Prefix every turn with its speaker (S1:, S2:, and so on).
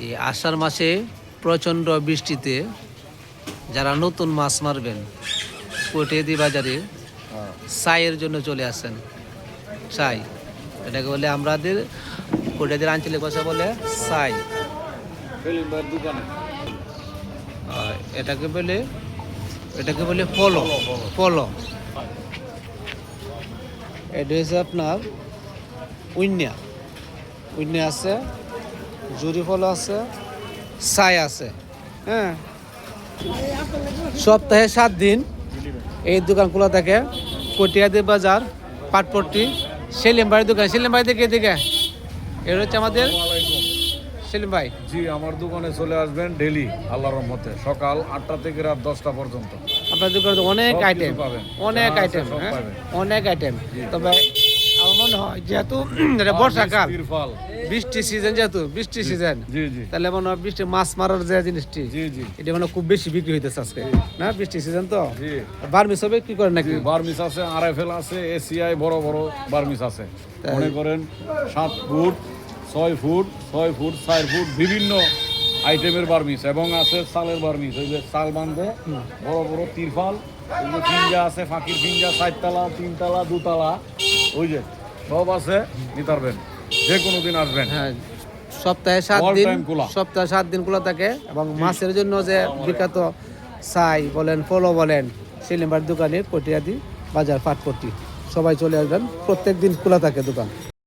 S1: এই আষাঢ় মাসে প্রচণ্ড বৃষ্টিতে যারা নতুন মাছ মারবেন কটিয়াদি বাজারে ছাইয়ের জন্য চলে আসেন। ছাই এটাকে বলে আমাদের কটিয়াদির আঞ্চলিক ভাষা বলে ছাই। আর এটাকে বলে পলো। পলো এটা হচ্ছে আপনার উইন্যা আছে, জুরি ফলো আছে, ছাই আছে। হ্যাঁ, সপ্তাহে 7 দিন এই দোকান খোলা থাকে। কটিয়াদি বাজার, পাটপট্টি, সেলিম ভাইয়ের দোকান। সেলিম ভাই দেখে এটা হচ্ছে আমাদের সেলিম ভাই।
S2: জি, আমার দোকানে চলে আসবেন ডেলি আল্লাহর রহমতে, সকাল 8টা থেকে রাত 10টা পর্যন্ত।
S1: আপনার দোকানে অনেক
S2: সব কিছু
S1: আইটেম
S2: পাবেন।
S1: অনেক
S2: যা আছে
S1: আইটেম
S2: সব
S1: হ্যাঁ,
S2: পাবেন।
S1: অনেক আইটেম। তবে আমার মনে হয় যেহেতু এটা বর্ষাকাল,
S2: তিরফল।
S1: বৃষ্টি সিজন, বৃষ্টি সিজন,
S2: জি জি
S1: তাহলে মনে হয় বৃষ্টি মাছ মারার যে জিনিসটি
S2: জি জি
S1: এটা মানে খুব বেশি বিক্রি হইতেছে আজকে না, বৃষ্টি সিজন তো।
S2: জি
S1: বার্মিস হবে কি করেন নাকি?
S2: বার্মিস আছে, আরএফএল আছে, এসিআই বড় বড় বার্মিস আছে। মনে করেন 7 ফুট, 6 ফুট, 6 ফুট, 4 ফুট বিভিন্ন আইটেমের বার্মিস, এবং আছে চালের বার্মিস। ওই যে চাল বাঁধে বড় বড় তিরফল, ওই যে ফিঞ্জা আছে, ফাঁকির ফিঞ্জা, 4 তলা, 3 তলা, 2 তলা, ওই যে সব আছে। নিতে পারবেন, যে কোনো দিন আসবেন।
S1: হ্যাঁ, সপ্তাহে 7
S2: All
S1: দিন,
S2: time খোলা।
S1: সপ্তাহে 7 দিন খোলা থাকে। এবং মাছের জন্য যে বিখ্যাত ছাই বলেন, ফলো বলেন, সেলিম ভাইয়ের দোকানে কটিয়াদি বাজার, পাটপট্টি, সবাই চলে আসবেন। প্রত্যেক দিন খোলা থাকে দোকান।